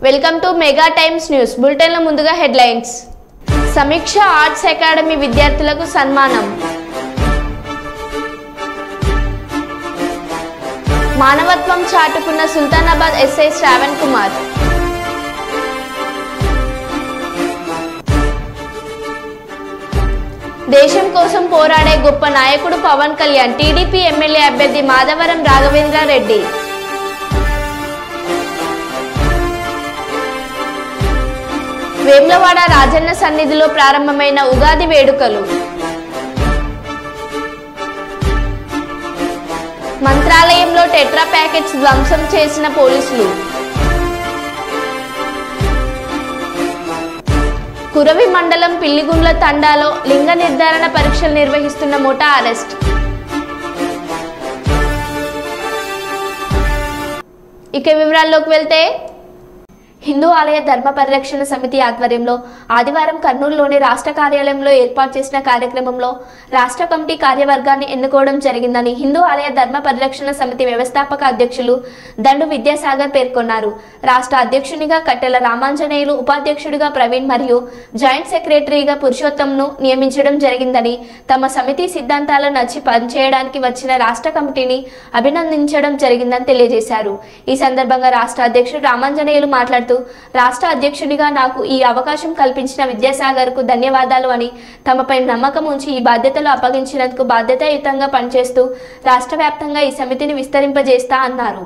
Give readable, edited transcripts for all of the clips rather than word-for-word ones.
Welcome to mega times news బులెటిన్లో ముందుగా headlines. సమీక్ష ఆర్ట్స్ అకాడమీ విద్యార్థులకు సన్మానం. మానవత్వం చాటుకున్న సుల్తానాబాద్ ఎస్ఐ శ్రావణ్ కుమార్. దేశం కోసం పోరాడే గొప్ప నాయకుడు పవన్ కళ్యాణ్. టీడీపీ ఎమ్మెల్యే అభ్యర్థి మాధవరం రాఘవేంద్ర రెడ్డి. వేములవాడ రాజన్న సన్నిధిలో ప్రారంభమైన ఉగాది వేడుకలు. మంత్రాలయంలో టెట్రా ప్యాకెట్స్ ధ్వంసం చేసిన పోలీసులు. కురవి మండలం పిల్లిగుండ్ల తండాలో లింగ నిర్ధారణ పరీక్షలు నిర్వహిస్తున్న ముఠా అరెస్ట్. ఇక వివరాల్లోకి వెళ్తే, హిందూ ఆలయ ధర్మ పరిరక్షణ సమితి ఆధ్వర్యంలో ఆదివారం కర్నూలులోని రాష్ట్ర కార్యాలయంలో ఏర్పాటు చేసిన కార్యక్రమంలో రాష్ట్ర కమిటీ కార్యవర్గాన్ని ఎన్నుకోవడం జరిగిందని హిందూ ఆలయ ధర్మ పరిరక్షణ సమితి వ్యవస్థాపక అధ్యక్షులు దండు విద్యాసాగర్ పేర్కొన్నారు. రాష్ట్ర అధ్యక్షునిగా కట్టెల రామాంజనేయులు, ఉపాధ్యక్షుడిగా ప్రవీణ్ మరియు జాయింట్ సెక్రటరీగా పురుషోత్తంను నియమించడం జరిగిందని, తమ సమితి సిద్ధాంతాలను నచ్చి పనిచేయడానికి వచ్చిన రాష్ట్ర కమిటీని అభినందించడం జరిగిందని తెలియజేశారు. ఈ సందర్భంగా రాష్ట్ర అధ్యక్షుడు రామాంజనేయులు మాట్లాడుతూ, రాష్ట్ర అధ్యక్షుడిగా నాకు ఈ అవకాశం కల్పించిన విద్యాసాగర్ కు ధన్యవాదాలు అని, తమపై నమ్మకం ఉంచి ఈ బాధ్యతలు అప్పగించినందుకు బాధ్యతాయుతంగా పనిచేస్తూ రాష్ట్ర వ్యాప్తంగా ఈ సమితిని విస్తరింపజేస్తా అన్నారు.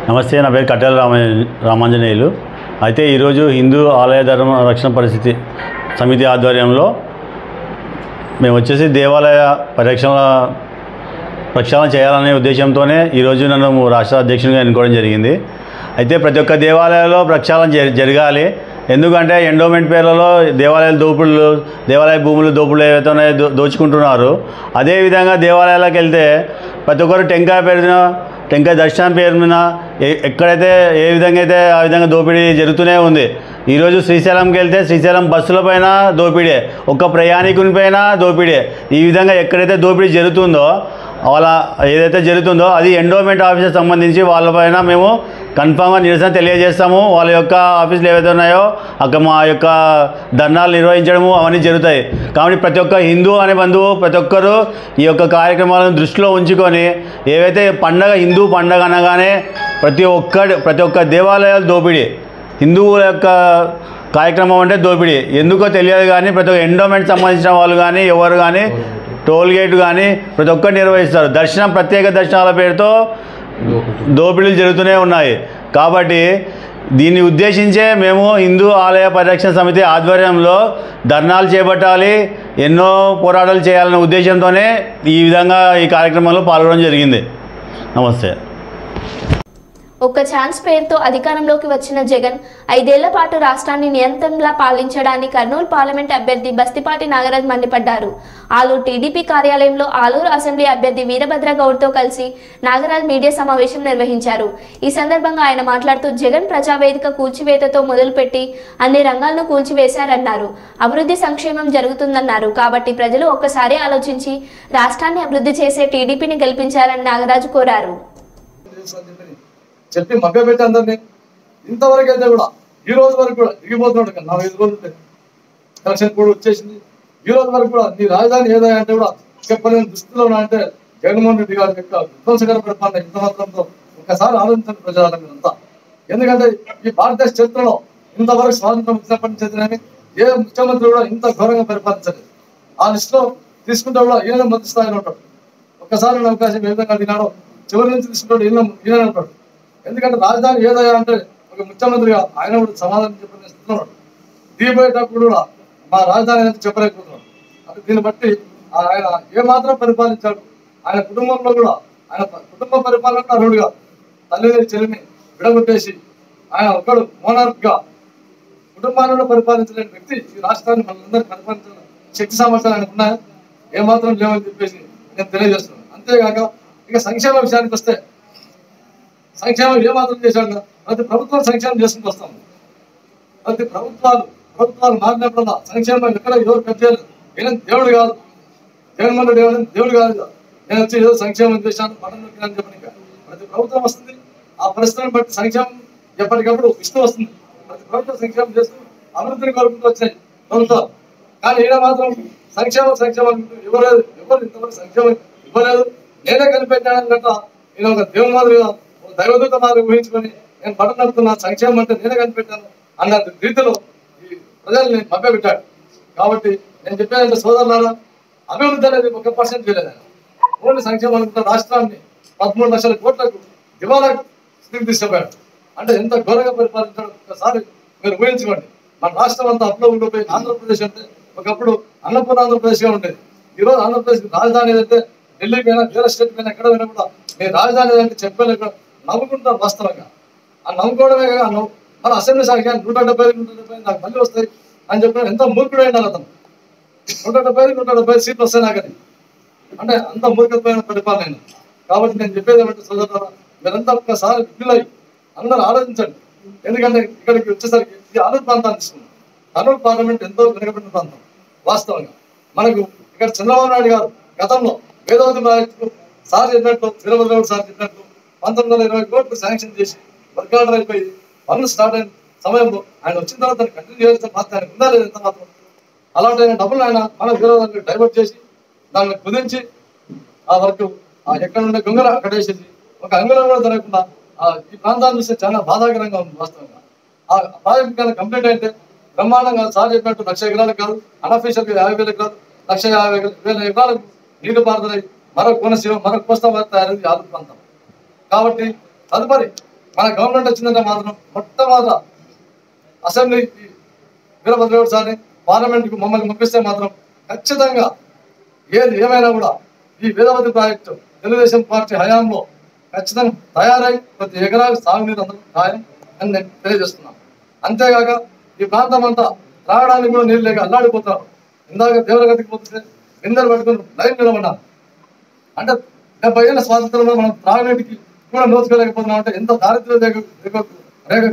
నమస్తే, నా పేరు కట్టెల రామాంజనేయులు. అయితే ఈరోజు హిందూ ఆలయ ధర్మ రక్షణ పరిస్థితి సమితి ఆధ్వర్యంలో మేము వచ్చేసి దేవాలయ ప్రక్షాళన చేయాలనే ఉద్దేశంతోనే ఈరోజు నన్ను రాష్ట్ర అధ్యక్షునిగా ఎన్నుకోవడం జరిగింది. అయితే ప్రతి ఒక్క దేవాలయాల్లో ప్రక్షాళన జరగాలి. ఎందుకంటే ఎండోమెంట్ పేర్లలో దేవాలయాల దోపుళ్ళు, దేవాలయ భూములు దోపుళ్ళు ఏవైతే దోచుకుంటున్నారు. అదేవిధంగా దేవాలయాలకు వెళ్తే ప్రతి ఒక్కరు టెంకాయ దర్శనం పేరు మీద ఎక్కడైతే ఏ విధంగా అయితే ఆ విధంగా దోపిడీ జరుగుతూనే ఉంది. ఈరోజు శ్రీశైలంకి వెళ్తే శ్రీశైలం బస్సుల పైన దోపిడే, ఒక్క ప్రయాణికుని పైన దోపిడే. ఈ విధంగా ఎక్కడైతే దోపిడీ జరుగుతుందో ఏదైతే జరుగుతుందో అది ఎండోమెంట్ ఆఫీస్కి సంబంధించి వాళ్ళపైన మేము కన్ఫామ్గా నిరసన తెలియజేస్తాము. వాళ్ళ యొక్క ఆఫీసులు ఏవైతే ఉన్నాయో అక్కడ మా యొక్క ధర్నాలు నిర్వహించడము అవన్నీ జరుగుతాయి. కాబట్టి ప్రతి ఒక్క హిందూ అనే బంధువు ప్రతి ఒక్కరూ ఈ యొక్క కార్యక్రమాలను దృష్టిలో ఉంచుకొని, ఏవైతే హిందూ పండగ అనగానే ప్రతి ఒక్క దేవాలయాలు దోపిడీ, హిందువుల యొక్క కార్యక్రమం అంటే దోపిడీ ఎందుకో తెలియదు. కానీ ప్రతి ఒక్క ఎండోమెంట్ సంబంధించిన వాళ్ళు కానీ ఎవరు కానీ టోల్ గేట్ కానీ ప్రతి ఒక్కరు నిర్వహిస్తారు. ప్రత్యేక దర్శనాల పేరుతో దోపిడీలు జరుగుతూనే ఉన్నాయి. కాబట్టి దీన్ని ఉద్దేశించే మేము హిందూ ఆలయ పరిరక్షణ సమితి ఆధ్వర్యంలో ధర్నాలు చేపట్టాలి, ఎన్నో పోరాటాలు చేయాలనే ఉద్దేశంతోనే ఈ విధంగా ఈ కార్యక్రమంలో పాల్గొనడం జరిగింది. నమస్తే. ఒక్క ఛాన్స్ పేరుతో అధికారంలోకి వచ్చిన జగన్ 5 ఏళ్ల పాటు రాష్ట్రాన్ని నియంత్రణలా పాలించడాన్ని కర్నూలు పార్లమెంట్ అభ్యర్థి బస్తిపాటి నాగరాజ్ మండిపడ్డారు. ఆలూరు టీడీపీ కార్యాలయంలో ఆలూరు అసెంబ్లీ అభ్యర్థి వీరభద్ర గౌడ్తో కలిసి నాగరాజ్ మీడియా సమావేశం నిర్వహించారు. ఈ సందర్భంగా ఆయన మాట్లాడుతూ, జగన్ ప్రజావేదిక కూల్చివేతతో మొదలుపెట్టి అన్ని రంగాలను కూల్చివేశారన్నారు. అభివృద్ధి సంక్షేమం జరుగుతుందన్నారు. కాబట్టి ప్రజలు ఒక్కసారి ఆలోచించి రాష్ట్రాన్ని అభివృద్ధి చేసే టీడీపీని గెలిపించాలని నాగరాజు కోరారు. చెప్పి మభ్యపెట్టి అందరినీ ఇంతవరకు అయితే కూడా ఈ రోజు వరకు కూడా దిగిపోతున్నాడు. 45 రోజులు ఎలక్షన్ కూడా వచ్చేసింది. ఈ రోజు వరకు కూడా నీ రాజధాని ఏదైనా అంటే కూడా చెప్పలేని దుస్థితిలో అంటే జగన్మోహన్ రెడ్డి గారి యొక్క విధ్వంసకర పరిపాలన ఇంత మాత్రంతో ఒక్కసారి ఆలోచించండి ప్రజలంతా. ఎందుకంటే ఈ భారతదేశ చరిత్రలో ఇంతవరకు స్వాతంత్రం ఇచ్చినప్పటి నుంచి ఏ ముఖ్యమంత్రి కూడా ఇంత ఘోరంగా పరిపాలించలేదు. ఆ లిస్టులో తీసుకుంటే కూడా ఈయన మొదటి స్థాయిలో ఉంటాడు. ఒక్కసారి అవకాశం ఏ విధంగా తినాడో చివరి నుంచి తీసుకుంటాడు ఈయన ఉంటాడు. ఎందుకంటే రాజధాని ఏదయ్యా అంటే ఒక ముఖ్యమంత్రిగా ఆయన కూడా సమాధానం చెప్పిన స్థితిలో ఉన్నాడు. దిగిపోయేటప్పుడు కూడా మా రాజధాని అనేది చెప్పలేకపోతున్నాడు. అంటే దీన్ని బట్టి ఆయన ఏమాత్రం పరిపాలించాడు. ఆయన కుటుంబంలో కూడా ఆయన కుటుంబ పరిపాలన అర్హుడుగా తల్లిని చెల్లిని విడగొట్టేసి ఆయన ఒకడు మోనార్క్గా కుటుంబాలను పరిపాలించలేని వ్యక్తి ఈ రాష్ట్రాన్ని మనందరూ పరిపాలించాలని శక్తి సామర్థ్యాలు ఆయనకు ఉన్నాయా? ఏమాత్రం లేవని చెప్పేసి నేను తెలియజేస్తున్నాను. అంతేగాక ఇక సంక్షేమ విషయానికి వస్తే సంక్షేమం ఏమాత్రం చేశాడు? ప్రతి ప్రభుత్వం సంక్షేమం చేసుకుంటూ వస్తాం. ప్రతి ప్రభుత్వాలు మారినప్పుడల్లా సంక్షేమం ఎక్కడ ఎవరు కట్ చేయలేదు. నేను దేవుడు కాదు, జగన్మోహన్ రెడ్డి గారు దేవుడు కాదు. నేను వచ్చి ఏదో సంక్షేమం చేశాను పట్టణం అని చెప్పని ప్రతి ప్రభుత్వం వస్తుంది. ఆ పరిస్థితిని బట్టి సంక్షేమం ఎప్పటికప్పుడు ఇస్తూ వస్తుంది. ప్రతి ప్రభుత్వం సంక్షేమం చేస్తూ అభివృద్ధిని కోరుకుంటూ వచ్చినాయి ప్రభుత్వాలు. కానీ ఈయన మాత్రం సంక్షేమం ఎవరు ఇంతవరకు సంక్షేమం ఇవ్వలేదు. నేనే కనిపెట్టానన్నట్ట నేను ఒక దేవుని మాదిరిగా ఒక దైవదూత మాదిరి ఊహించుకొని నేను పట్టణ నడుపుతున్నా, సంక్షేమం అంటే నేనే కనిపెట్టాను అన్న రీతిలో ఈ ప్రజల్ని మభ్యపెట్టాడు. కాబట్టి నేను చెప్పానంటే సోదరులారా, అభివృద్ధి అనేది 1% చేయలేదు. ఓన్లీ సంక్షేమం అనుకుంటే రాష్ట్రాన్ని 13 లక్షల కోట్లకు దివాలా స్థితికి తీసుకుపోయాడు. అంటే ఎంత ఘోరంగా పరిపాలించాడు ఒకసారి మీరు ఊహించుకోండి. మన రాష్ట్రం అంతా అప్పులో ఉండిపోయి ఆంధ్రప్రదేశ్ అంటే ఒకప్పుడు అన్నపూర్ణ ఆంధ్రప్రదేశ్గా ఉండేది. ఈరోజు ఆంధ్రప్రదేశ్ రాజధాని ఏదంటే ఢిల్లీ పైన వేరే స్టేట్ పైన ఎక్కడ పోయినా కూడా నేను రాజధాని ఏదంటే చెప్పలేక నవ్వుకుంటారు వాస్తవంగా. ఆ నవ్వుకోవడమే మన అసెంబ్లీ శాఖ 170 నాకు మళ్ళీ వస్తాయి అని చెప్పిన ఎంత మూర్ఖుడు అయినారు అతను. 170 సీట్లు వస్తాయి నాకు అది. అంటే అంత మూర్ఖత్వమైన పరిపాలన. కాబట్టి నేను చెప్పేది ఏమంటే సోదరులారా, మీరంతా ఒక్కసారి విధులై అందరూ ఆలోచించండి. ఎందుకంటే ఇక్కడికి వచ్చేసరికి ఈ ఆలూరు ప్రాంతాన్ని తీసుకున్నాం. కర్నూలు పార్లమెంట్ ఎంతో వెనుకబడిన ప్రాంతం. వాస్తవంగా మనకు ఇక్కడ చంద్రబాబు నాయుడు గారు గతంలో వేదవతి ప్రాజెక్టు సార్ చెప్పినట్టు వీరభద్రరావు సార్ చెప్పినట్టు 1920 కోట్లు శాంక్షన్ చేసి వర్క్ ఆర్డర్ అయిపోయి పనులు స్టార్ట్ అయిన సమయంలో ఆయన వచ్చిన తర్వాత కంటిన్యూ చేయాల్సిన బాధ్యత ఆయన ఉందా లేదు ఎంత మాత్రం. అలాంటి ఆయన డబ్బులు ఆయన మన వీరభద్రానికి డైవర్ట్ చేసి దాన్ని కుదించి ఆ వర్క్ ఎక్కడ ఉండే గొంగర అక్కడ వేసేసి ఒక అంగుళం కూడా జరగకుండా ఈ ప్రాంతాన్ని చూస్తే చాలా బాధాకరంగా ఉంది వాస్తవంగా. ఆ ప్రాజెక్ట్ కన్నా కంప్లీట్ అయితే బ్రహ్మాండంగా సార్ చెప్పినట్టు 1,00,000 ఎకరాలకు కాదు, అన్అఫీషియల్గా 50,000 ఎకరాలు, 1,50,000 ఎకరాలకు నీళ్లు పారుతున్నాయి. మరొక కోనసీమ మరొక కోస్తా తయారైంది ఆలూరు ప్రాంతం. కాబట్టి తదుపరి మన గవర్నమెంట్ వచ్చిందంటే మాత్రం మొట్టమొదట అసెంబ్లీకి వీరభద్రరావు సార్ని పార్లమెంట్కు మమ్మల్ని పంపిస్తే మాత్రం ఖచ్చితంగా ఏది ఏమైనా కూడా ఈ వేదవతి ప్రాజెక్టు తెలుగుదేశం పార్టీ హయాంలో ఖచ్చితంగా తయారై ప్రతి ఎకరాకు సాగునీరు అందరూ ఖాయం అని నేను తెలియజేస్తున్నాను. అంతేగాక ఈ ప్రాంతం అంతా త్రాగడానికి కూడా నీళ్ళు లేక అల్లాడిపోతారు. ఇందాక దేవరగతికి పోతుంటే నిందలు పట్టుకుని లైన్ నిలబడ్డారు. అంటే 70 ఏళ్ళ స్వాతంత్రంలో మనం త్రాగునీటికి కూడా నోచుకోలేకపోతున్నాం. అంటే ఎంత దారిద్ర్య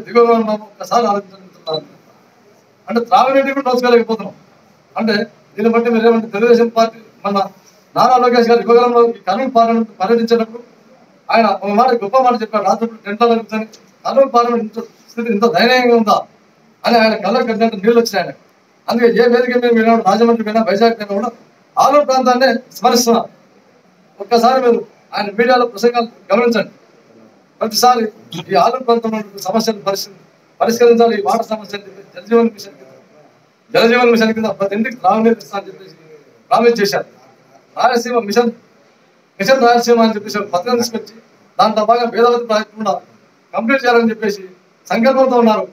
దిగువగా ఉన్నామో ఒకసారి ఆలోచించుకుంటున్నారు. అంటే త్రాగునీటికి కూడా నోచుకోలేకపోతున్నాం. అంటే దీన్ని బట్టి మీరు ఏమంటే తెలుగుదేశం పార్టీ మన నారా లోకేష్ గారు యువగలంలో ఈ కర్నూలు పార్లమెంట్ పర్యటించేటప్పుడు ఆయన ఒక మాట గొప్ప మాట చెప్పాడు. రాత్రి టెంట్లో కూర్చొని కర్నూలు పార్లమెంట్ స్థితి ఇంత దయనీయంగా ఉందా అని ఆయన కళ్ళకు కట్టినట్టు నీళ్ళు వచ్చినాయి ఆయన. అందుకే ఏ వేదిక మీద మీరు రాజమండ్రి పైన వైజాగ్ పైన కూడా ఆలూరు ప్రాంతాన్ని స్మరిస్తున్నారు. ఒక్కసారి మీరు ఆయన మీడియాలో ప్రసంగాలు గమనించండి. ప్రతిసారి ఈ ఆలూరు ప్రాంతంలో సమస్యలు పరిష్కరించాలి. ఈ వాటర్ సమస్యలు జలజీవన్ మిషన్ కింద ప్రతి ఇంటికి త్రాగునీరు ఇస్తానని చెప్పేసి ప్రామిస్ చేశారు. రాయలసీమ మిషన్ రాయలసీమ అని చెప్పేసి పత్రిక తీసుకొచ్చి దాంట్లో బాగా వేదవతి ప్రాజెక్టు కూడా కంప్లీట్ చేయాలని చెప్పేసి సంకల్పంతో ఉన్నారు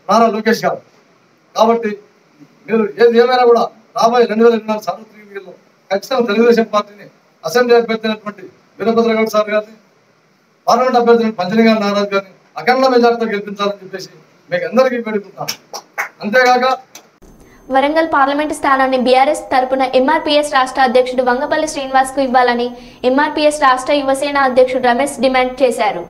నారా లోకేష్ గారు. కాబట్టి మీరు ఏది ఏమైనా కూడా రాబోయే 2024 సార్వత్రిక ఎన్నికల్లో ఖచ్చితంగా తెలుగుదేశం పార్టీని అసెంబ్లీ అభ్యర్థి అయినటువంటి వీరభద్రగౌడ్ సార్ గారిని, పార్లమెంట్ అభ్యర్థి పంచలింగాల నారాజు గారిని అఖండ మెజార్టీతో గెలిపించాలని చెప్పేసి మీకు అందరికీ పెడుకుంటాను. అంతేగాక వరంగల్ పార్లమెంటు స్థానాన్ని బీఆర్ఎస్ తరపున ఎంఆర్పీఎస్ రాష్ట్ర అధ్యక్షుడు వంగపల్లి శ్రీనివాస్ కు ఇవ్వాలని ఎంఆర్పీఎస్ రాష్ట్ర యువసేన అధ్యక్షుడు రమేష్ డిమాండ్ చేశారు.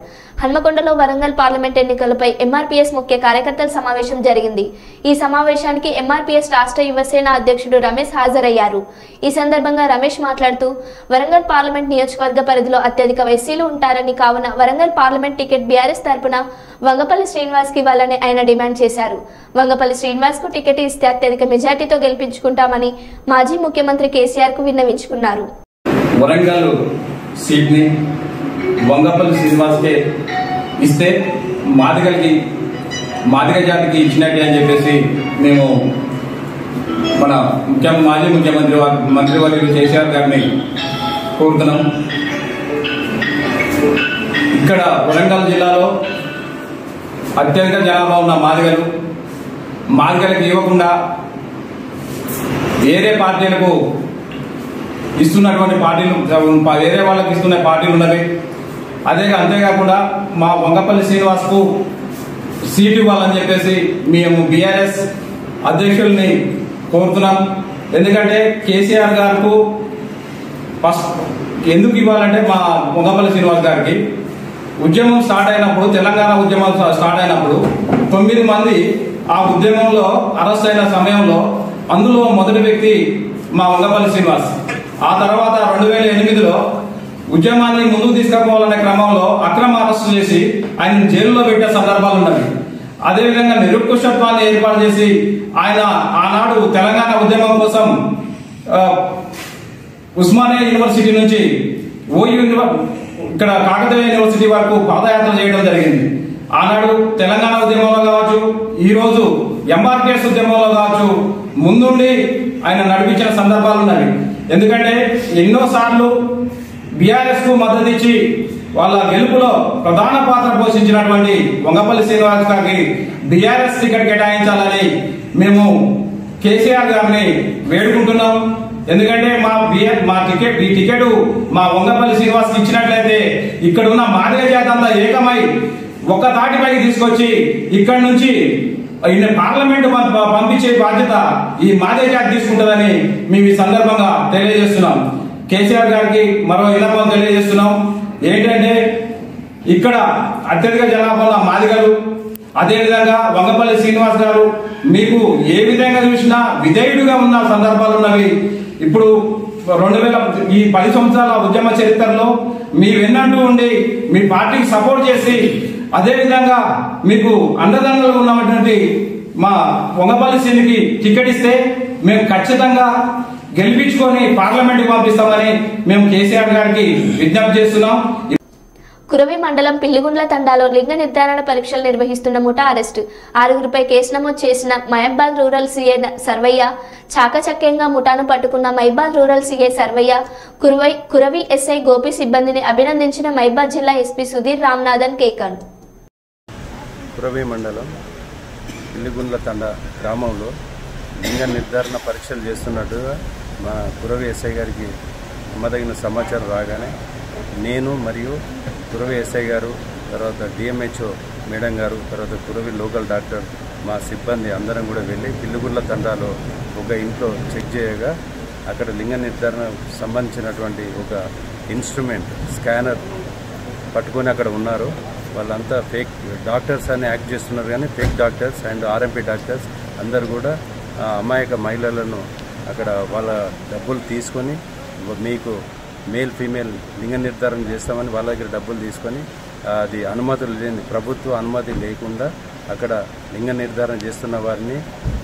హన్మకొండలో వరంగల్ పార్లమెంట్ ఎన్నికలపై ఎంఆర్పీఎస్ ముఖ్య కార్యకర్తల సమావేశం జరిగింది. ఈ సమావేశానికి ఎంఆర్పీఎస్ రాష్ట్ర యువసేన అధ్యక్షుడు రమేష్ హాజరయ్యారు. ఈ సందర్భంగా రమేష్ మాట్లాడుతూ వరంగల్ పార్లమెంట్ నియోజకవర్గ పరిధిలో అత్యధిక ఎస్సీలు ఉంటారని, కావున వరంగల్ పార్లమెంట్ టికెట్ బీఆర్ఎస్ తరపున వంగపల్లి శ్రీనివాస్ కి ఇవ్వాలని ఆయన డిమాండ్ చేశారు. వంగపల్లి శ్రీనివాస్ కు టికెట్ ఇస్తే అత్యధిక మెజార్టీతో గెలిపించుకుంటామని మాజీ ముఖ్యమంత్రి కేసీఆర్ కు విన్నవించుకున్నారు. వరంగల్ సీట్ ని వంగపల్లి శ్రీనివాస్కే ఇస్తే మాదిగ జాతికి ఇచ్చినట్టే అని చెప్పేసి మేము మన మాజీ మంత్రివర్యులు కేసీఆర్ గారిని కోరుతున్నాం. ఇక్కడ వరంగల్ జిల్లాలో అత్యధిక జనాభా ఉన్న మాదిగలకు ఇవ్వకుండా వేరే పార్టీలకు ఇస్తున్నటువంటి పార్టీలు, వేరే వాళ్ళకి ఇస్తున్న పార్టీలు ఉన్నవి. అంతేకాకుండా మా వంగపల్లి శ్రీనివాస్కు సీటు ఇవ్వాలని చెప్పేసి మేము బీఆర్ఎస్ అధ్యక్షుల్ని కోరుతున్నాం. ఎందుకంటే కేసీఆర్ గారికి ఫస్ట్ ఎందుకు ఇవ్వాలంటే మా వంగపల్లి శ్రీనివాస్ గారికి ఉద్యమం స్టార్ట్ అయినప్పుడు, తెలంగాణ ఉద్యమం స్టార్ట్ అయినప్పుడు 9 మంది ఆ ఉద్యమంలో అరెస్ట్ అయిన సమయంలో అందులో మొదటి వ్యక్తి మా వంగపల్లి శ్రీనివాస్. ఆ తర్వాత 2008లో ఉద్యమాన్ని ముందుకు తీసుకుపోవాలనే క్రమంలో అక్రమ అరెస్టు చేసి ఆయన జైలులో పెట్టే సందర్భాలు ఉన్నవి. అదేవిధంగా నిరుత్కృష్టత్వాన్ని ఏర్పాటు చేసి ఆయన ఆనాడు తెలంగాణ ఉద్యమం కోసం ఉస్మానియా యూనివర్సిటీ నుంచి ఇక్కడ కాకతీయ యూనివర్సిటీ వరకు పాదయాత్ర చేయడం జరిగింది. ఆనాడు తెలంగాణ ఉద్యమంలో కావచ్చు, ఈ రోజు ఎంఆర్పిఎస్ ఉద్యమంలో కావచ్చు ముందుండి ఆయన నడిపించిన సందర్భాలు ఉన్నాయి. ఎందుకంటే ఎన్నోసార్లు బీఆర్ఎస్ కు మద్దతు ఇచ్చి వాళ్ళ గెలుపులో ప్రధాన పాత్ర పోషించినటువంటి వంగపల్లి శ్రీనివాస్ గారికి బీఆర్ఎస్ టికెట్ కేటాయించాలని మేము కేసీఆర్ గారిని వేడుకుంటున్నాం. ఎందుకంటే ఈ టికెట్ మా వంగపల్లి శ్రీనివాస్ ఇచ్చినట్లయితే ఇక్కడ ఉన్న మాదిగ జాతి అంతా ఏకమై ఒక్క తాటిపైకి తీసుకొచ్చి ఇక్కడి నుంచి పార్లమెంట్ పంపించే బాధ్యత ఈ మాదిగ జాతి తీసుకుంటుందని మేము ఈ సందర్భంగా తెలియజేస్తున్నాం. కేసీఆర్ గారికి మరో విన్నపం తెలియజేస్తున్నాం. ఏంటంటే ఇక్కడ అత్యధిక జనాభా మాదిగలు, అదేవిధంగా వంగపల్లి శ్రీనివాస్ గారు మీకు ఏ విధంగా చూసినా విధేయుడుగా ఉన్న సందర్భాలు ఉన్నవి. ఇప్పుడు 2000 ఈ 10 సంవత్సరాల ఉద్యమ చరిత్రలో మీ వెన్నంటూ ఉండి మీ పార్టీకి సపోర్ట్ చేసి అదేవిధంగా మీకు అండదండలు ఉన్నటువంటి మా వంగపల్లి శ్రీనికి టికెట్ ఇస్తే మేము ఖచ్చితంగా గెలిపించుకొని పార్లమెంట్ కి పంపిస్తామని మేము కేసీఆర్ గారికి విజ్ఞప్తి చేస్తున్నాం. కురవి మండలం పిల్లిగుండ్ల తండాలో లింగ నిర్ధారణ పరీక్షలు నిర్వహిస్తున్న ముఠా అరెస్టు. 6గురిపై కేసు నమోదు చేసిన మహబాద్ రూరల్ సీఐ సర్వయ్య చాకచక్యంగా ముఠాను పట్టుకున్న మహబాద్ rural CI Sarvaiah Kuravi SI Gopi సిబ్బందిని అభినందించిన మహబాద్ జిల్లా ఎస్పీ సుధీర్ రామ్నాథన్ కేకన్. కురవి మండలం పిల్లిగుండ్ల తండా గ్రామంలో లింగ నిర్ధారణ పరీక్షలు చేస్తున్నట్టుగా మా కురవి ఎస్ఐ గారికి నమ్మదగిన సమాచారం రాగానే నేను మరియు కురవి ఎస్ఐ గారు, తర్వాత డిఎంహెచ్ఓ మేడం గారు, తర్వాత కురవి లోకల్ డాక్టర్ మా సిబ్బంది అందరం కూడా వెళ్ళి పిల్లిగుండ్ల తండాలో ఒక ఇంట్లో చెక్ చేయగా అక్కడ లింగ నిర్ధారణ సంబంధించినటువంటి ఒక ఇన్స్ట్రుమెంట్ స్కానర్ పట్టుకొని అక్కడ ఉన్నారు. వాళ్ళంతా ఫేక్ డాక్టర్స్ అని యాక్ట్ చేస్తున్నారు, కానీ fake doctors and RMP doctors అందరు కూడా అమాయక మహిళలను అక్కడ వాళ్ళ డబ్బులు తీసుకొని మీకు మేల్ ఫీమేల్ లింగ నిర్ధారణ చేస్తామని వాళ్ళ దగ్గర డబ్బులు తీసుకొని అది అనుమతులు లేని ప్రభుత్వ అనుమతి లేకుండా అక్కడ లింగ నిర్ధారణ చేస్తున్న వారిని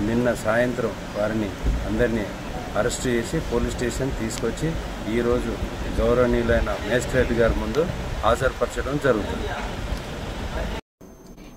నిన్న సాయంత్రం వారిని అందరినీ అరెస్ట్ చేసి పోలీస్ స్టేషన్ తీసుకొచ్చి ఈరోజు గౌరవనీయులైన మేజిస్ట్రేట్ గారి ముందు హాజరుపరచడం జరుగుతుంది.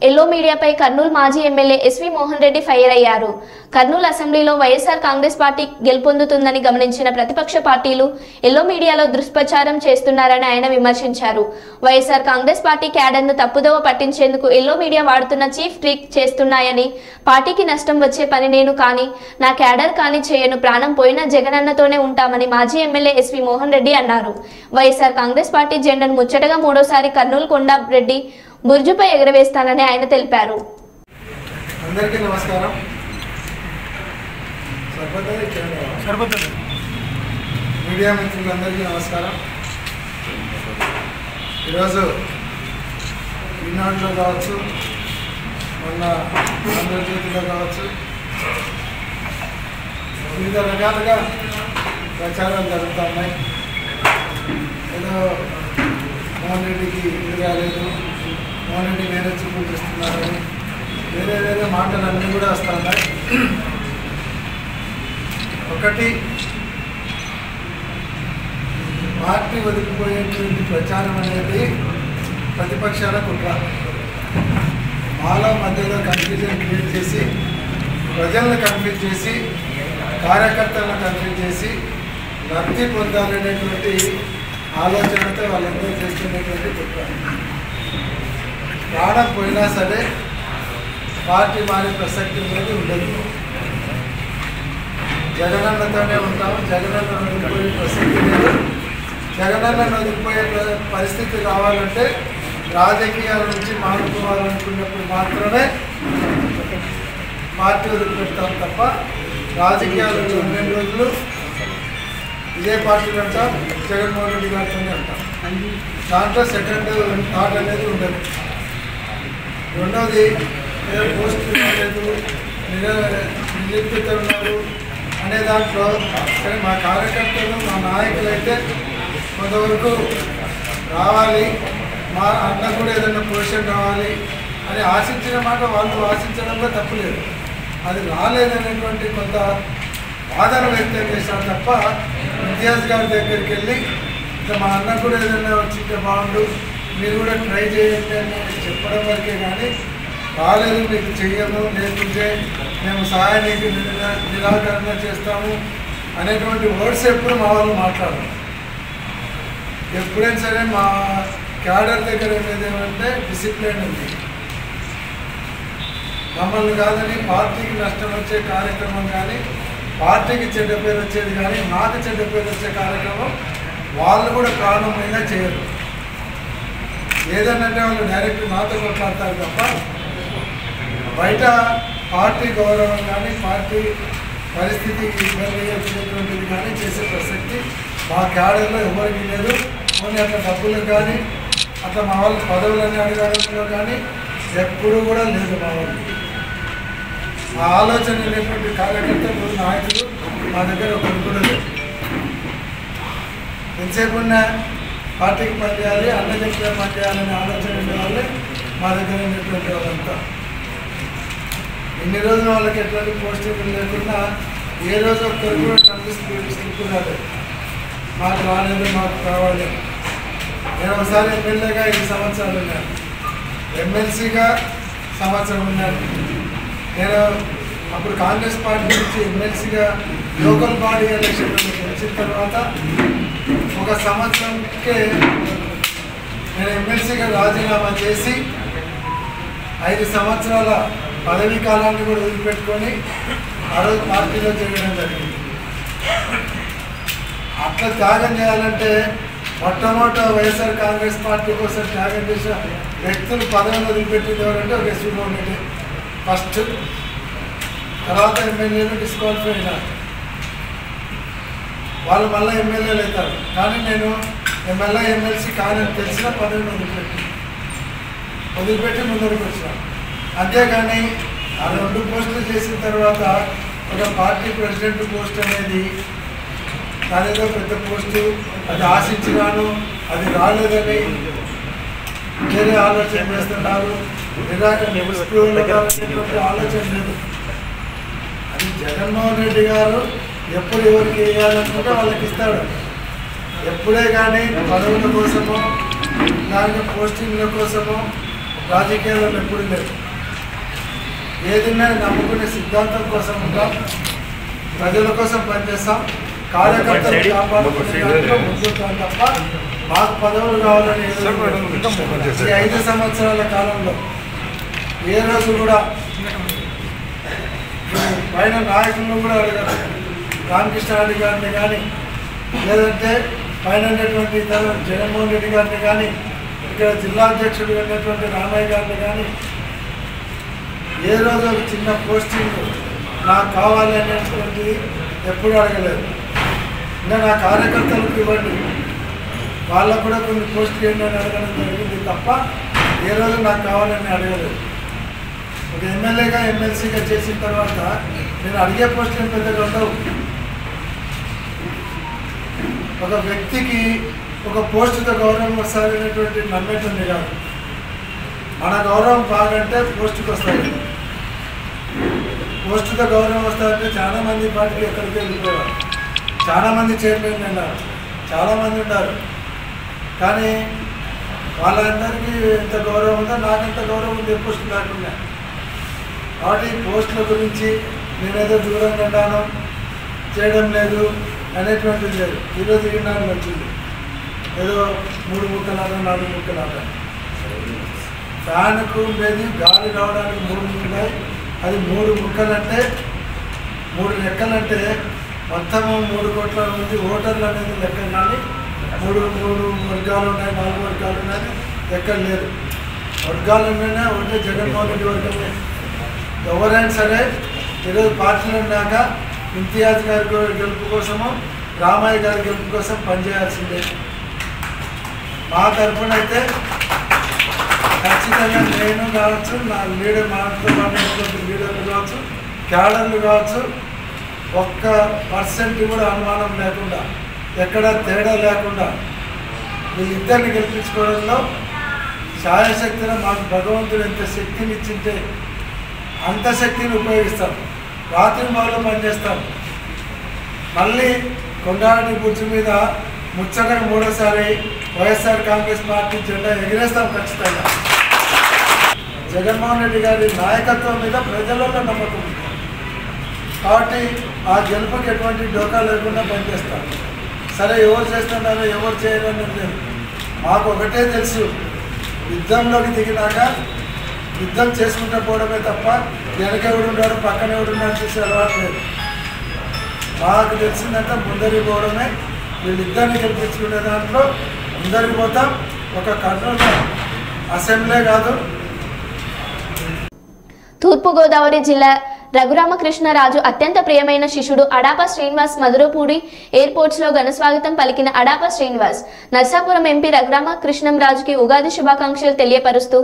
ఎల్లో మీడియాపై కర్నూలు మాజీ MLA SV Mohan Reddy fire అయ్యారు. కర్నూలు అసెంబ్లీలో వైఎస్ఆర్ కాంగ్రెస్ పార్టీ గెలుపొందుతుందని గమనించిన ప్రతిపక్ష పార్టీలు ఎల్లో మీడియాలో దుష్ప్రచారం చేస్తున్నారని ఆయన విమర్శించారు. వైఎస్ఆర్ కాంగ్రెస్ పార్టీ క్యాడర్ను తప్పుదోవ పట్టించేందుకు ఎల్లో మీడియా వాడుతున్న చీఫ్ ట్రిక్ చేస్తున్నాయని, పార్టీకి నష్టం వచ్చే పని నేను కానీ నా క్యాడర్ కానీ చేయను, ప్రాణం పోయినా జగనన్నతోనే ఉంటామని మాజీ ఎమ్మెల్యే ఎస్వి మోహన్ రెడ్డి అన్నారు. వైఎస్ఆర్ కాంగ్రెస్ పార్టీ జెండాను ముచ్చటగా 3వసారి కర్నూలు కొండారెడ్డి బుర్జుపై ఎగరవేస్తానని ఆయన తెలిపారు. అందరికీ నమస్కారం. మీడియా మిత్రులందరికీ నమస్కారం. ఈరోజు ఈనాడులో కావచ్చు, మొన్న ఆంధ్రజ్యోతిలో కావచ్చు, వివిధ రకాలుగా ప్రచారాలు జరుగుతున్నాయి. ఏదో మోహన్ రెడ్డికి ఇది కాలేదు, మోహన్ రెడ్డి వేరే చూపులు చేస్తున్నారని వేరే వేరే మాటలన్నీ కూడా వస్తున్నాయి. ఒకటి, పార్టీ వదిలిపోయేటువంటి ప్రచారం అనేది ప్రతిపక్షాల కుట్ర. వాళ్ళ మధ్యలో కన్ఫ్యూజన్ క్రియేట్ చేసి, ప్రజలను కన్ఫ్యూజ్ చేసి, కార్యకర్తలను కన్ఫ్యూజ్ చేసి లబ్ధి పొందాలనేటువంటి ఆలోచనతో వాళ్ళందరూ చేస్తున్నటువంటి కుట్ర. ప్రాణం పోయినా సరే పార్టీ మారే ప్రసక్తి అనేది ఉండదు. జగనన్నతోనే ఉంటాము, జగనన్నను వదిలిపోయే ప్రసక్తి లేదు. జగనన్నను వదిలిపోయే పరిస్థితి రావాలంటే రాజకీయాల నుంచి మారుకోవాలనుకున్నప్పుడు మాత్రమే పార్టీ వదిలిపెడతాం తప్ప రాజకీయాలు 2 రోజులు ఇదే పార్టీలో అంటాం, జగన్మోహన్ రెడ్డి గారితోనే అంటాం. దాంట్లో సెకండ్ థాట్ అనేది ఉండదు. రెండవది ఏదో పోస్ట్ లేదు, నిలిపిత ఉన్నారు అనే దాంట్లో సరే మా కార్యకర్తలు మా నాయకులు అయితే కొంతవరకు రావాలి, మా అన్న కూడా ఏదైనా పొజిషన్ రావాలి అని ఆశించిన మాట వాళ్ళు ఆశించడంలో తప్పులేదు. అది రాలేదనేటువంటి కొంత బాధను వ్యక్తం చేశారు తప్ప ఇంతియాజ్ గారి దగ్గరికి వెళ్ళి ఇంకా మా అన్న కూడా ఏదైనా వచ్చింటే బాగుండు, మీరు కూడా ట్రై చేయండి అని చెప్పడం వరకే కానీ రాలేదు మీకు చెయ్యము, లేకుంటే మేము సహాయానికి నిరాకరణ చేస్తాము అనేటువంటి వర్డ్స్ ఎప్పుడు మా వాళ్ళు మాట్లాడరు. ఎప్పుడైనా సరే మా క్యాడర్ దగ్గర ఉండేది ఏమంటే డిసిప్లిన్ ఉంది. మమ్మల్ని కాదని పార్టీకి నష్టం వచ్చే కార్యక్రమం కానీ, పార్టీకి చెడ్డ పేరు వచ్చేది కానీ, నాకు చెడ్డ పేరు వచ్చే కార్యక్రమం వాళ్ళు కూడా ప్రారంభంగా చేయరు. ఏదనంటే వాళ్ళు డైరెక్ట్ నాతో కొట్లాడతారు తప్ప బయట పార్టీ గౌరవం కానీ, పార్టీ పరిస్థితికి ఇబ్బంది వచ్చేటువంటిది కానీ చేసే ప్రసక్తి మా క్యాడర్లో ఎవరికి లేదు. కొన్ని అట్లా డబ్బులు కానీ అట్లా మా వాళ్ళ పదవులన్నీ అడగడంలో కానీ ఎప్పుడూ కూడా లేదు. మా వాళ్ళు ఆ ఆలోచన లేనటువంటి కార్యకర్తలు నాయకులు మా దగ్గర ఒకరు కూడా లేదు. ఎంతసేపు ఉన్న పార్టీకి పనిచేయాలి, అన్న చెప్పిన పనిచేయాలనే ఆలోచన ఉండే వాళ్ళే మా దగ్గర ఉన్నటువంటి వాళ్ళంతా. ఇన్ని రోజులు వాళ్ళకి ఎటువంటి పోస్టింగ్ లేకుండా ఏ రోజు ఒక్కరు కూడా స్లిప్ రాలేదు, మాకు రాలేదు, మాకు కావాలి. నేను ఒకసారి ఎమ్మెల్యేగా 5 సంవత్సరాలు ఉన్నాను, ఎమ్మెల్సీగా సంవత్సరం ఉన్నాను. నేను అప్పుడు కాంగ్రెస్ పార్టీ నుంచి ఎమ్మెల్సీగా లోకల్ బాడీ ఎలక్షన్లో గెలిచిన తర్వాత 1 సంవత్సరంకే నేను ఎమ్మెల్సీగా రాజీనామా చేసి 5 సంవత్సరాల పదవీ కాలాన్ని కూడా వదిలిపెట్టుకొని ఆ రోజు పార్టీలో చేరడం జరిగింది. అట్లా త్యాగం చేయాలంటే మొట్టమొదట వైఎస్ఆర్ కాంగ్రెస్ పార్టీ కోసం త్యాగం చేసిన వ్యక్తులు పదవిని వదిలిపెట్టింది ఎవరంటే ఒక ఎస్వి మోహన్ రెడ్డి ఫస్ట్. తర్వాత ఎమ్మెల్యేలు డిస్క్వాలిఫై అయినారు, వాళ్ళు మళ్ళీ ఎమ్మెల్యేలు అవుతారు. కానీ నేను మళ్ళీ ఎమ్మెల్సీ కానీ తెలిసిన పదవిని వదిలిపెట్టి ముందరికి వచ్చినాను. అంతేగాని ఆ 2 పోస్టులు చేసిన తర్వాత ఒక పార్టీ ప్రెసిడెంట్ పోస్ట్ అనేది అదేదో పెద్ద పోస్టు, అది ఆశించినాను, అది రాలేదని వేరే ఆలోచన చేస్తున్నారు. ఆలోచన లేదు. అది జగన్మోహన్ రెడ్డి గారు ఎప్పుడు ఎవరికి వేయాలనుకుంటే వాళ్ళకి ఇస్తాడు. ఎప్పుడే కానీ పదవుల కోసమో దాని పోస్టింగ్ల కోసమో రాజకీయాల్లో ఎప్పుడు లేదు. ఏదైనా నమ్ముకునే సిద్ధాంతం కోసం ఉంటాం, ప్రజల కోసం పనిచేస్తాం, కార్యకర్తలు కాపాడుకునే ముందుతాం తప్ప మాకు పదవులు కావాలని. ఈ 5 సంవత్సరాల కాలంలో ఏ రోజు కూడా పైన నాయకులను కూడా అడగారు. రామకృష్ణారెడ్డి గారిని కానీ, లేదంటే పైన ఉన్నటువంటి జగన్మోహన్ రెడ్డి గారిని కానీ, ఇక్కడ జిల్లా అధ్యక్షుడు ఉన్నటువంటి రామయ్య గారిని కానీ ఏ రోజు ఒక చిన్న పోస్టింగ్ నాకు కావాలి అనేటువంటిది ఎప్పుడు అడగలేదు. ఇంకా నా కార్యకర్తలకు ఇవ్వండి, వాళ్ళకు కూడా కొన్ని పోస్టులు ఏంటి అని అడగడం జరిగింది తప్ప ఏ రోజు నాకు కావాలని అడగలేదు. ఒక ఎమ్మెల్యేగా ఎమ్మెల్సీగా చేసిన తర్వాత నేను అడిగే పోస్టులు పెద్దగా ఉండవు. ఒక వ్యక్తికి ఒక పోస్టుతో గౌరవం వస్తుంది అనేటువంటి నమ్మేటుంది కాదు. మన గౌరవం బాగంటే పోస్టుకి వస్తాయి. పోస్టుతో గౌరవం వస్తాయంటే చాలామంది పార్టీకి ఎక్కడికి వెళ్ళిపోయారు, చాలామంది చైర్మన్ ఉన్నారు, చాలామంది ఉన్నారు. కానీ వాళ్ళందరికీ ఎంత గౌరవం ఉందో నాకెంత గౌరవం ఉంది పోస్టు లేకుండా. కాబట్టి పోస్టుల గురించి నేనేదో దూరంగా ఉంటాను, చేయడం లేదు అనేటువంటిది లేదు. ఈరోజు ఈనాడు వచ్చింది ఏదో 3 ముక్కలాగా 4 ముక్కలాగా. ఫ్యాన్కు ఉండేది గాలి రావడానికి 3 ఉన్నాయి. అది 3 ముక్కలంటే 3 లెక్కలంటే మొత్తము 3 కోట్ల మంది ఓటర్లు అనేది లెక్క. కానీ 3 వర్గాలు ఉన్నాయి, 4 వర్గాలు ఉన్నాయి, ఎక్కడ లేదు. వర్గాలు ఉన్నాయినా ఒకటే జగన్మోహన్ రెడ్డి వర్గమే. ఎవరైనా సరే ఈరోజు పార్టీలు ఉన్నాక ఇంతియాజ్ గారి గెలుపు కోసమో రామయ్య గారి గెలుపు కోసం పనిచేయాల్సిందే. మా తరఫున అయితే ఖచ్చితంగా నేను కావచ్చు, నా లీడర్ మాతో పాటు లీడర్లు కావచ్చు, క్యాడర్లు కావచ్చు, 1% కూడా అనుమానం లేకుండా, ఎక్కడ తేడా లేకుండా వీళ్ళిద్దరిని గెలిపించుకోవడంలో శాయశక్తిలో మాకు భగవంతుడు ఎంత శక్తిని ఇచ్చింటే అంత శక్తిని ఉపయోగిస్తాం. రాత్రి మొదలు పనిచేస్తాం. మళ్ళీ కొండారెడ్డి గుర్తు మీద ముచ్చటగా 3వ వైఎస్ఆర్ కాంగ్రెస్ పార్టీ జెండా ఎగిరేస్తాం ఖచ్చితంగా. జగన్మోహన్ రెడ్డి గారి నాయకత్వం మీద ప్రజలలో నమ్మకం ఉంది కాబట్టి ఆ గెలుపుకి ఎటువంటి డోకా లేకుండా పనిచేస్తాం. సరే, ఎవరు చేస్తున్నారో ఎవరు చేయాలనేది లేదు. మాకు ఒకటే తెలుసు, యుద్ధంలోకి దిగినాక యుద్ధం చేసుకుంటూ పోవడమే తప్ప వెనక ఎవడున్నాడు పక్కన ఎవడున్నాడు చూసే అలవాటు లేదు. మాకు తెలిసిందంటే ముందరికి పోవడమే. వీళ్ళిద్దరిని గెలిపించుకునే దాంట్లో ముందరికి పోతాం. ఒక కర్నూలు అసెంబ్లీ కాదు. తూర్పుగోదావరి జిల్లా రఘురామకృష్ణరాజు అత్యంత ప్రియమైన శిష్యుడు అడాప శ్రీనివాస్ మధురపూడి ఎయిర్పోర్ట్స్ లో ఘనస్వాగతం పలికిన అడాప శ్రీనివాస్ నర్సాపురం ఎంపీ రఘురామకృష్ణంరాజుకి ఉగాది శుభాకాంక్షలు తెలియపరుస్తూ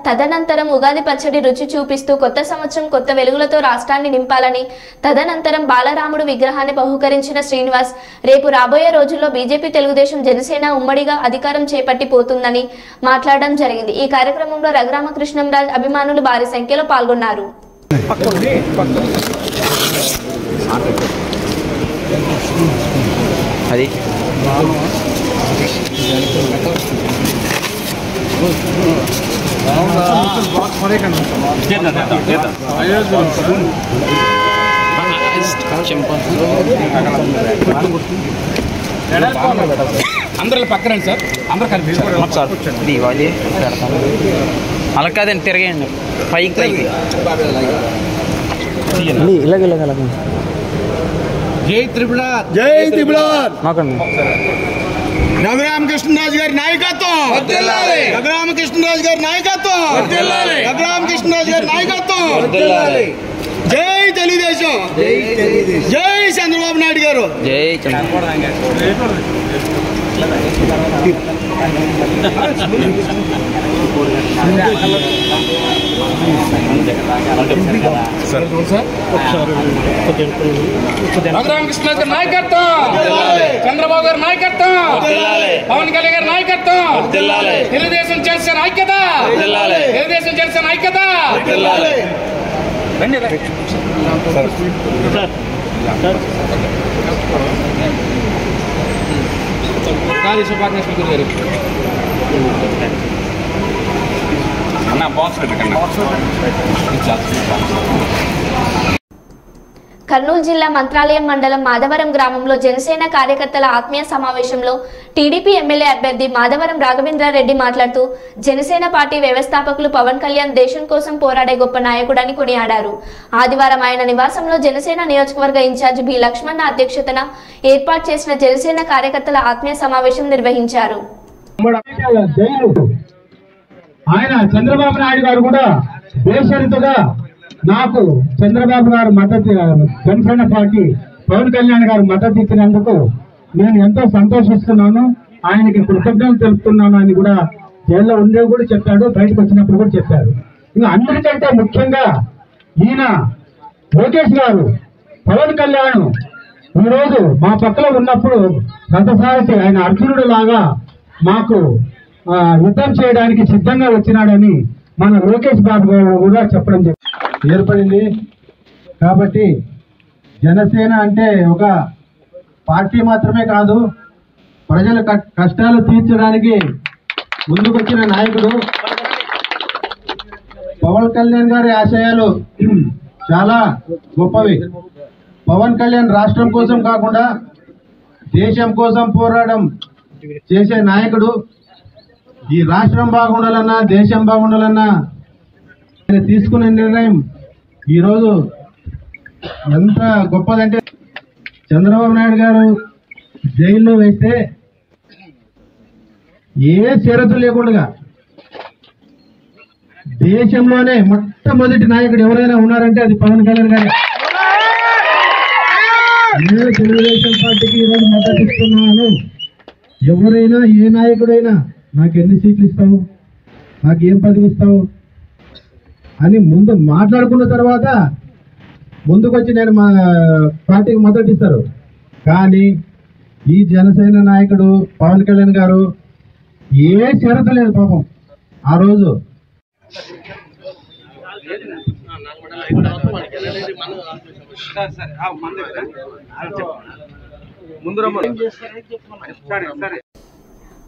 తదనంతరం ఉగాది పచ్చడి రుచి చూపిస్తూ కొత్త సంవత్సరం కొత్త వెలుగులతో రాష్ట్రాన్ని నింపాలని, తదనంతరం బాలరాముడు విగ్రహాన్ని బహుకరించిన శ్రీనివాస్ రేపు రాబోయే రోజుల్లో బీజేపీ, తెలుగుదేశం, జనసేన ఉమ్మడిగా అధికారం చేపట్టి పోతుందని మాట్లాడడం జరిగింది. ఈ కార్యక్రమంలో రఘురామకృష్ణంరాజు అభిమానులు భారీ సంఖ్యలో పాల్గొన్నారు. అది అందరూ పక్కనండి సార్, అందరూ కనిపిస్తారు. ఇవ్వాలి అలా కాదండి, తిరగండి పైకి ఇలాగ జై త్రిపుర, జై త్రిపుర. మాకండి రఘురామకృష్ణరాజు గారి నాయకత్వం, రఘురామకృష్ణరాజు గారి నాయకత్వం, రఘురామకృష్ణరాజు గారి నాయకత్వం. జై తెలుగుదేశం, జై చంద్రబాబు నాయుడు గారు, జై చంద్రబాబు రఘురామకృష్ణ గారి నాయకత్వం, చంద్రబాబు గారి నాయకత్వం, పవన్ కళ్యాణ్ గారి నాయకత్వం, తెలుగుదేశం జనసేన ఐక్యత, తెలుగుదేశం జనసేన ఐక్యత. కర్నూలు జిల్లా మంత్రాలయం మండలం మాధవరం గ్రామంలో జనసేన కార్యకర్తల ఆత్మీయ సమావేశంలో టీడీపీ ఎమ్మెల్యే అభ్యర్థి మాధవరం రాఘవేంద్రారెడ్డి మాట్లాడుతూ జనసేన పార్టీ వ్యవస్థాపకులు పవన్ కళ్యాణ్ దేశం కోసం పోరాడే గొప్ప నాయకుడని కొనియాడారు. ఆదివారం ఆయన నివాసంలో జనసేన నియోజకవర్గ ఇన్ఛార్జ్ బి లక్ష్మణ్ అధ్యక్షతన ఏర్పాటు చేసిన జనసేన కార్యకర్తల ఆత్మీయ సమావేశం నిర్వహించారు. ఆయన చంద్రబాబు నాయుడు గారు కూడా దేశంతుగా నాకు చంద్రబాబు గారు మద్దతు, జనసేన పార్టీ పవన్ కళ్యాణ్ గారు మద్దతు ఇచ్చినందుకు నేను ఎంతో సంతోషిస్తున్నాను, ఆయనకి కృతజ్ఞతలు తెలుపుతున్నాను అని కూడా జైల్లో ఉండేవి కూడా చెప్పాడు, బయటకు వచ్చినప్పుడు కూడా చెప్పారు. ఇంకా అందరికంటే ముఖ్యంగా ఈయన లోకేష్ గారు పవన్ కళ్యాణ్ ఈరోజు మా పక్కన ఉన్నప్పుడు గతసారి ఆయన అర్జునుడు లాగా మాకు యుద్ధం చేయడానికి సిద్ధంగా వచ్చినాడని మన లోకేష్ బాబు గారు కూడా చెప్పడం ఏర్పడింది. కాబట్టి జనసేన అంటే ఒక పార్టీ మాత్రమే కాదు, ప్రజల కష్టాలు తీర్చడానికి ముందుకొచ్చిన నాయకుడు. పవన్ కళ్యాణ్ గారి ఆశయాలు చాలా గొప్పవి. పవన్ కళ్యాణ్ రాష్ట్రం కోసం కాకుండా దేశం కోసం పోరాటం చేసే నాయకుడు. ఈ రాష్ట్రం బాగుండాలన్నా, దేశం బాగుండాలన్నా ఆయన తీసుకునే నిర్ణయం ఈరోజు ఎంత గొప్పదంటే, చంద్రబాబు నాయుడు గారు జైల్లో వేస్తే ఏ షరతు లేకుండా దేశంలోనే మొట్టమొదటి నాయకుడు ఎవరైనా ఉన్నారంటే అది పవన్ కళ్యాణ్ గారు. నేను తెలుగుదేశం పార్టీకి ఈరోజు మద్దతు ఇస్తున్నాను. ఎవరైనా ఏ నాయకుడైనా నాకు ఎన్ని సీట్లు ఇస్తావు, నాకు ఏం పదవి ఇస్తావు అని ముందు మాట్లాడుకున్న తర్వాత ముందుకొచ్చి నేను మా పార్టీకి మద్దతు ఇస్తారు. కానీ ఈ జనసేన నాయకుడు పవన్ కళ్యాణ్ గారు ఏ షరతు లేదు పాపం. ఆ రోజు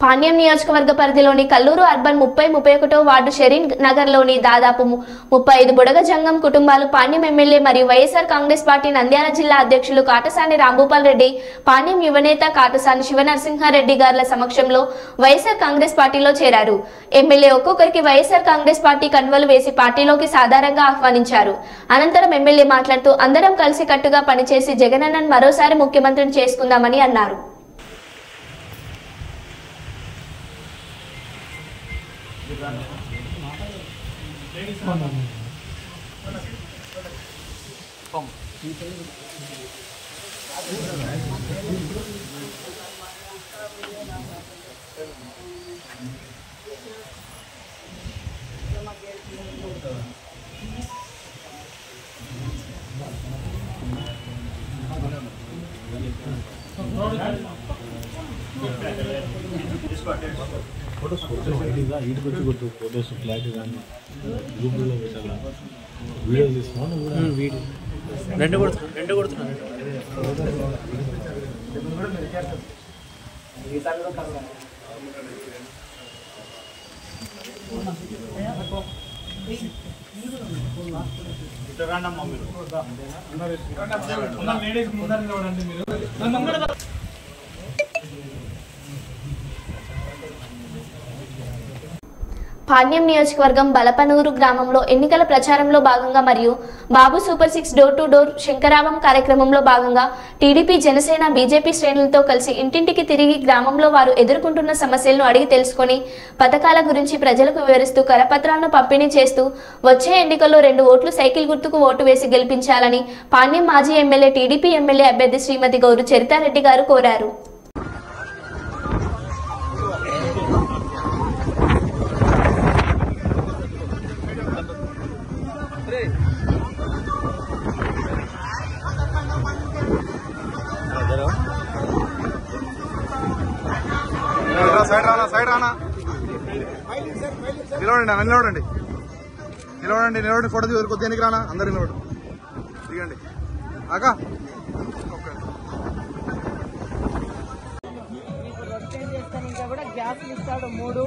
పాణ్యం నియోజకవర్గ పరిధిలోని కల్లూరు అర్బన్ 30-31 వార్డు షరీన్ నగర్లోని దాదాపు 35 బుడగ జంగం కుటుంబాలు పాణ్యం ఎమ్మెల్యే మరియు వైఎస్ఆర్ కాంగ్రెస్ పార్టీ నంద్యాల జిల్లా అధ్యక్షులు కాటసాని రాంభూపాల్ రెడ్డి, పాణ్యం యువనేత కాటసాని శివనరసింహారెడ్డి గారుల సమక్షంలో వైఎస్ఆర్ కాంగ్రెస్ పార్టీలో చేరారు. ఎమ్మెల్యే ఒక్కొక్కరికి వైఎస్ఆర్ కాంగ్రెస్ పార్టీ కండువలు వేసి పార్టీలోకి సాధారణంగా ఆహ్వానించారు. అనంతరం ఎమ్మెల్యే మాట్లాడుతూ అందరం కలిసికట్టుగా పనిచేసి జగనన్నను మరోసారి ముఖ్యమంత్రిని చేసుకుందామని అన్నారు. ఫోటోస్ క్లారిటీ కానీ గ్రూప్లో పెట్టాలా, వీడియో తీసుకున్నాను వీడియో రెండు కొడుతున్నాను. పాణ్యం నియోజకవర్గం బలపనూరు గ్రామంలో ఎన్నికల ప్రచారంలో భాగంగా మరియు బాబు సూపర్ 6 డోర్ టు డోర్ శంకరావం కార్యక్రమంలో భాగంగా టీడీపీ, జనసేన, బీజేపీ శ్రేణులతో కలిసి ఇంటింటికి తిరిగి గ్రామంలో వారు ఎదుర్కొంటున్న సమస్యలను అడిగి తెలుసుకొని పథకాల గురించి ప్రజలకు వివరిస్తూ కరపత్రాలను పంపిణీ చేస్తూ వచ్చే ఎన్నికల్లో 2 ఓట్లు సైకిల్ గుర్తుకు ఓటు వేసి గెలిపించాలని పాణ్యం మాజీ ఎమ్మెల్యే, టీడీపీ ఎమ్మెల్యే అభ్యర్థి శ్రీమతి గౌరు చరితారెడ్డి గారు కోరారు. నిలబడండి ఫోటో తీసి కొద్ది ఎన్నికి రానా, అందరు నిలబడు, దిగండి అక్క. కూడా గ్యాస్ ఇస్తాడు 3.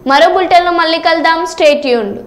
మరో బులెటిన్లో మళ్ళీ కలుద్దాం. Stay tuned.